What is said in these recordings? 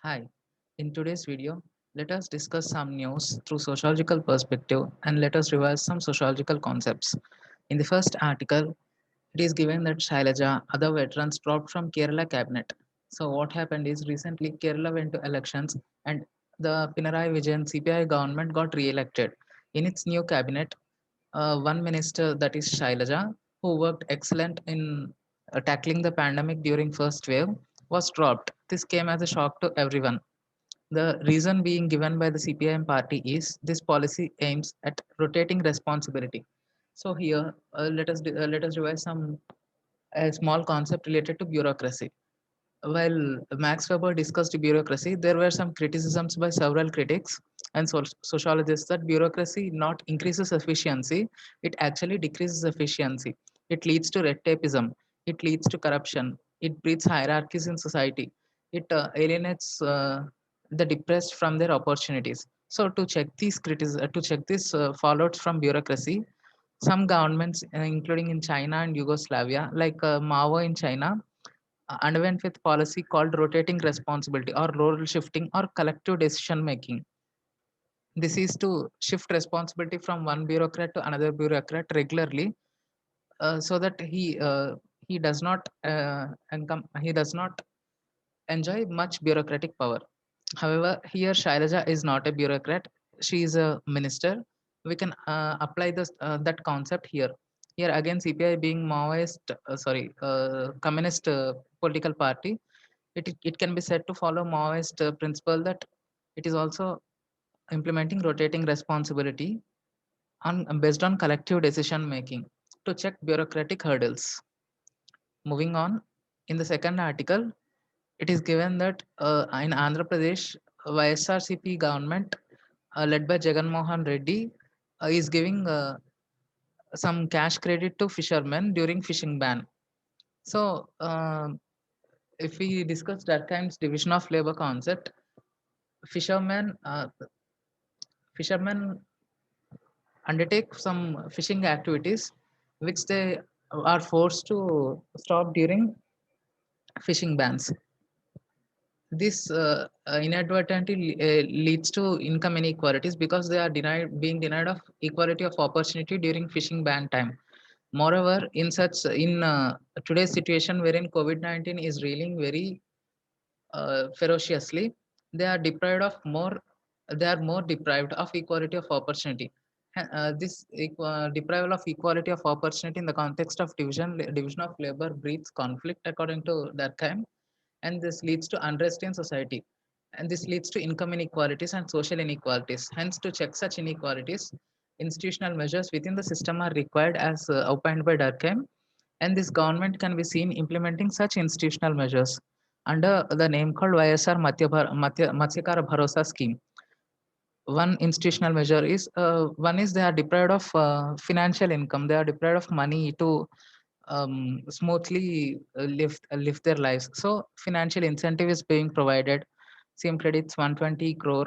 Hi, in today's video, let us discuss some news through sociological perspective and let us revise some sociological concepts. In the first article, it is given that Shailaja, other veterans dropped from Kerala cabinet. So what happened is recently Kerala went to elections and the Pinarayi Vijayan CPI government got re-elected. In its new cabinet, one minister that is Shailaja, who worked excellent in tackling the pandemic during first wave, was dropped. This came as a shock to everyone. The reason being given by the CPIM party is this policy aims at rotating responsibility. So here, let us revise some a small concept related to bureaucracy. While Max Weber discussed bureaucracy, there were some criticisms by several critics and sociologists that bureaucracy not increases efficiency, it actually decreases efficiency. It leads to red tapeism, it leads to corruption, it breeds hierarchies in society, it alienates the depressed from their opportunities. So to check to check this fallouts from bureaucracy, some governments, including in China and Yugoslavia, like Mao in China, underwent with policy called rotating responsibility or role shifting or collective decision making. This is to shift responsibility from one bureaucrat to another bureaucrat regularly, so that he does not he does not enjoy much bureaucratic power. However, here Shailaja is not a bureaucrat; she is a minister. We can apply this that concept here. Here again, CPI being Maoist, communist political party, it can be said to follow Maoist principle that it is also implementing rotating responsibility based on collective decision making to check bureaucratic hurdles. Moving on, in the second article, it is given that in Andhra Pradesh, YSRCP government led by Jagan Mohan Reddy is giving some cash credit to fishermen during fishing ban. So, if we discuss Durkheim's division of labor concept, fishermen fishermen undertake some fishing activities which they are forced to stop during fishing bans. This inadvertently leads to income inequalities because they are being denied of equality of opportunity during fishing ban time. Moreover, in today's situation wherein COVID-19 is reeling very ferociously, they are deprived of more. They are more deprived of equality of opportunity. This deprival of equality of opportunity in the context of division of labor breeds conflict, according to Durkheim, and this leads to unrest in society. And this leads to income inequalities and social inequalities. Hence, to check such inequalities, institutional measures within the system are required, as opined by Durkheim, and this government can be seen implementing such institutional measures under the name called YSR Matsyakara Bharosa scheme. One institutional measure is one is they are deprived of financial income. They are deprived of money to smoothly live their lives. So financial incentive is being provided. CM credits 120 crore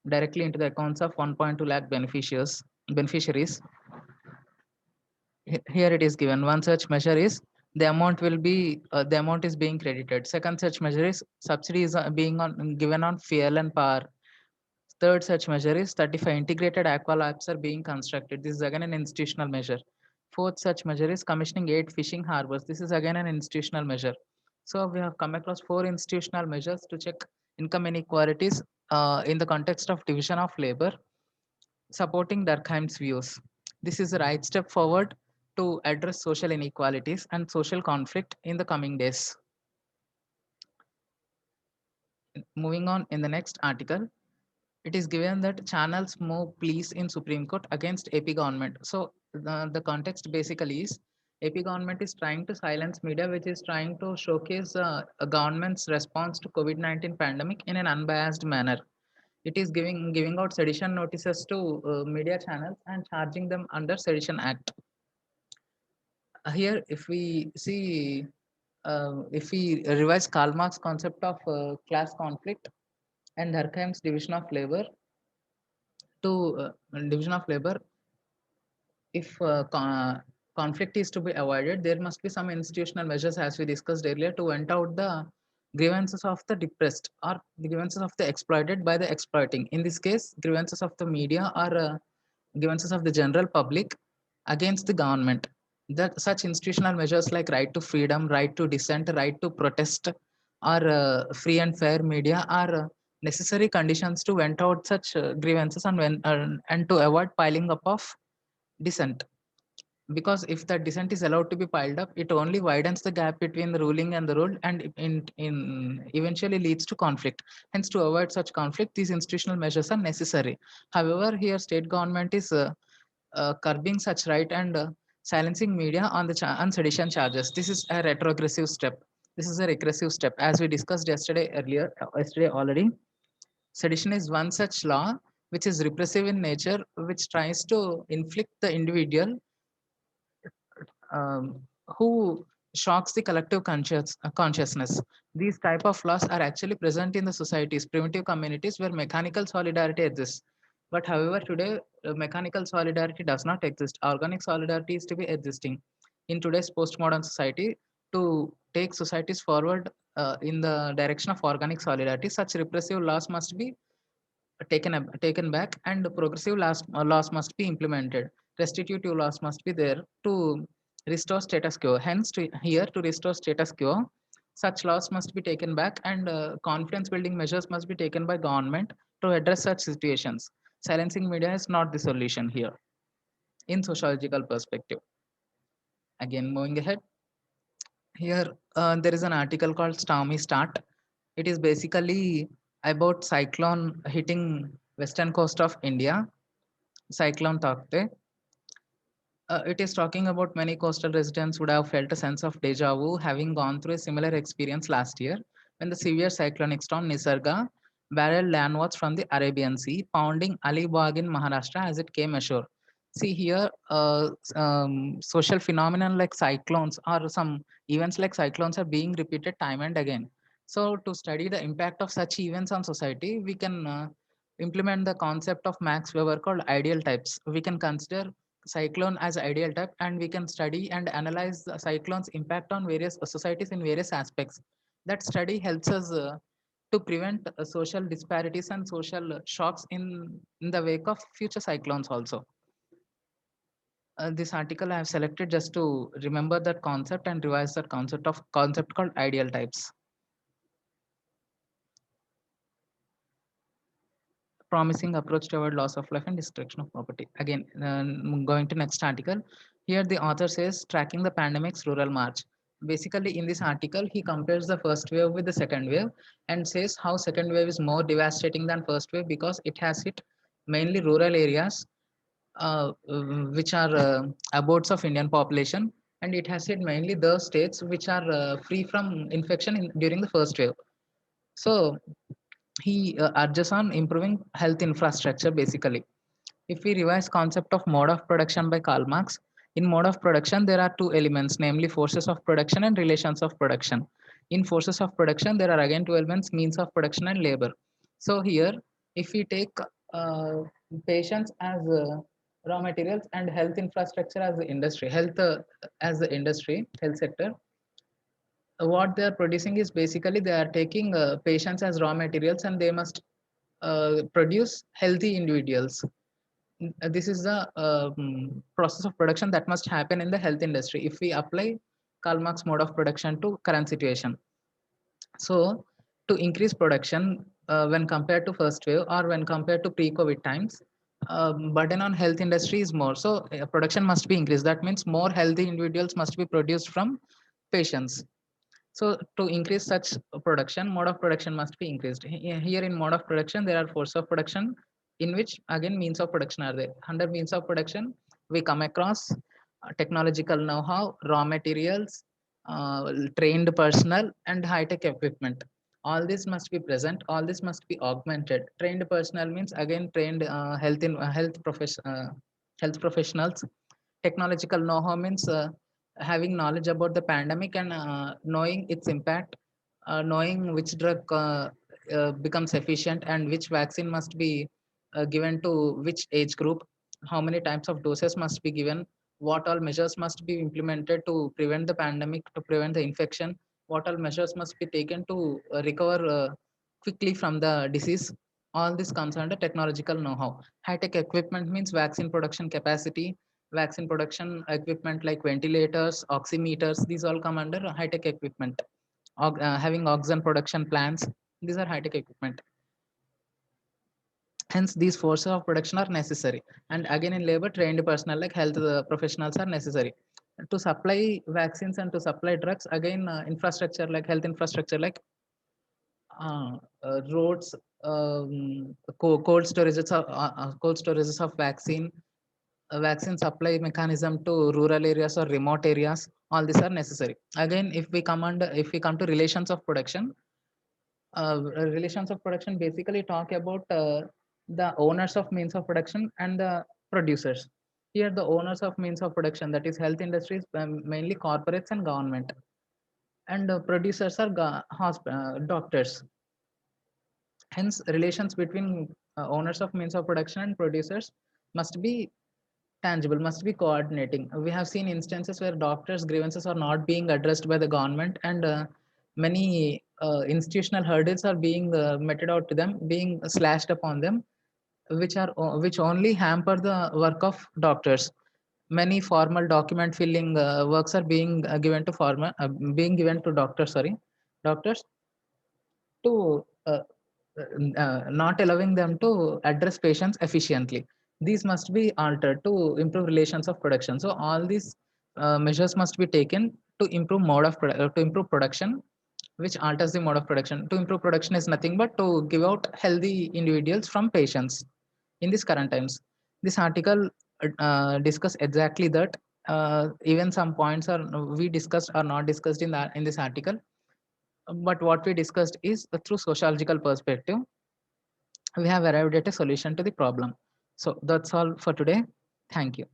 directly into the accounts of 1.2 lakh beneficiaries. Here it is given. One such measure is the amount is being credited. Second such measure is subsidies are being given on fuel and power. Third such measure is 35 integrated aqua labs are being constructed. This is again an institutional measure. Fourth such measure is commissioning 8 fishing harbors. This is again an institutional measure. So we have come across 4 institutional measures to check income inequalities in the context of division of labor, supporting Durkheim's views. This is the right step forward to address social inequalities and social conflict in the coming days. Moving on, in the next article, it is given that channels move pleas in Supreme Court against AP government. So the context basically is AP government is trying to silence media, which is trying to showcase a government's response to COVID-19 pandemic in an unbiased manner. It is giving out sedition notices to media channels and charging them under Sedition Act. Here, if we revise Karl Marx's concept of class conflict and Durkheim's division of labor, if conflict is to be avoided, there must be some institutional measures, as we discussed earlier, to vent out the grievances of the depressed or the grievances of the exploited by the exploiting. In this case, grievances of the media or grievances of the general public against the government. That such institutional measures like right to freedom, right to dissent, right to protest, or free and fair media are necessary conditions to vent out such grievances and to avoid piling up of dissent. Because if that dissent is allowed to be piled up, it only widens the gap between the ruling and the ruled, and in eventually leads to conflict. Hence, to avoid such conflict, these institutional measures are necessary. However, here state government is curbing such right and silencing media on the on sedition charges. This is a retrogressive step. This is a regressive step, as we discussed yesterday already. Sedition is one such law which is repressive in nature, which tries to inflict the individual who shocks the collective consciousness. These type of laws are actually present in the societies, primitive communities where mechanical solidarity exists. But however, today mechanical solidarity does not exist. Organic solidarity is to be existing in today's postmodern society. To take societies forward in the direction of organic solidarity, such repressive laws must be taken back, and progressive laws must be implemented. Restitutive laws must be there to restore status quo. Hence, to restore status quo, such laws must be taken back, and confidence building measures must be taken by government to address such situations. Silencing media is not the solution here in sociological perspective. Again, moving ahead, here there is an article called Stormy Start. It is basically about cyclone hitting western coast of India, Cyclone Taukte. It is talking about many coastal residents would have felt a sense of deja vu, having gone through a similar experience last year when the severe cyclonic storm Nisarga barreled landwards from the Arabian Sea, pounding Alibag in Maharashtra as it came ashore. See here, social phenomenon like cyclones or some events like cyclones are being repeated time and again. So, to study the impact of such events on society, we can implement the concept of Max Weber called ideal types. We can consider cyclone as ideal type, and we can study and analyze the cyclone's impact on various societies in various aspects. That study helps us to prevent social disparities and social shocks in the wake of future cyclones also. This article I have selected just to remember that concept and revise that concept called ideal types. Promising approach toward loss of life and destruction of property. Again, going to next article. Here the author says tracking the pandemic's rural march. Basically, in this article, he compares the first wave with the second wave and says how second wave is more devastating than first wave because it has hit mainly rural areas, which are abodes of Indian population, and it has hit mainly those states which are free from infection during the first wave. So he urges on improving health infrastructure basically. If we revise concept of mode of production by Karl Marx, in mode of production there are two elements, namely forces of production and relations of production. In forces of production there are again two elements, means of production and labor. So here, if we take uh, patients as raw materials and health infrastructure as the industry, health sector, what they are producing is basically they are taking patients as raw materials, and they must produce healthy individuals. This is the process of production that must happen in the health industry if we apply Karl Marx mode of production to current situation. So to increase production when compared to first wave or when compared to pre-COVID times, burden on health industry is more. So production must be increased. That means more healthy individuals must be produced from patients. So to increase such production, mode of production must be increased. Here in mode of production, there are force of production, in which again means of production are there. Under means of production, we come across technological know-how, raw materials, trained personnel, and high-tech equipment. All this must be present. All this must be augmented. Trained personnel means again trained health professionals. Technological know-how means having knowledge about the pandemic and knowing its impact, knowing which drug becomes efficient and which vaccine must be given to which age group, how many types of doses must be given, what all measures must be implemented to prevent the pandemic, to prevent the infection. what all measures must be taken to recover quickly from the disease. All this comes under technological know-how. High-tech equipment means vaccine production capacity, vaccine production equipment like ventilators, oximeters. These all come under high-tech equipment. Having oxygen production plants. These are high-tech equipment. Hence, these forces of production are necessary. And again, in labor, trained personnel like health professionals are necessary. To supply vaccines and to supply drugs, again, infrastructure like health infrastructure like roads, cold storages of vaccine, vaccine supply mechanism to rural areas or remote areas. All these are necessary. Again, if we come to relations of production, relations of production basically talk about the owners of means of production and the producers. Here, the owners of means of production, that is health industries, mainly corporates and government, and producers are doctors. Hence, relations between owners of means of production and producers must be tangible, must be coordinating. We have seen instances where doctors' grievances are not being addressed by the government, and many institutional hurdles are being meted out to them, being slashed upon them, which only hamper the work of doctors. Many formal document filling works are being given to doctors. Sorry, doctors to not allowing them to address patients efficiently. These must be altered to improve relations of production. So all these measures must be taken to improve to improve production, which alters the mode of production. To improve production is nothing but to give out healthy individuals from patients in these current times. This article discuss exactly that. Even some points are we discussed are not discussed in this article, but what we discussed is through sociological perspective we have arrived at a solution to the problem. So that's all for today. Thank you.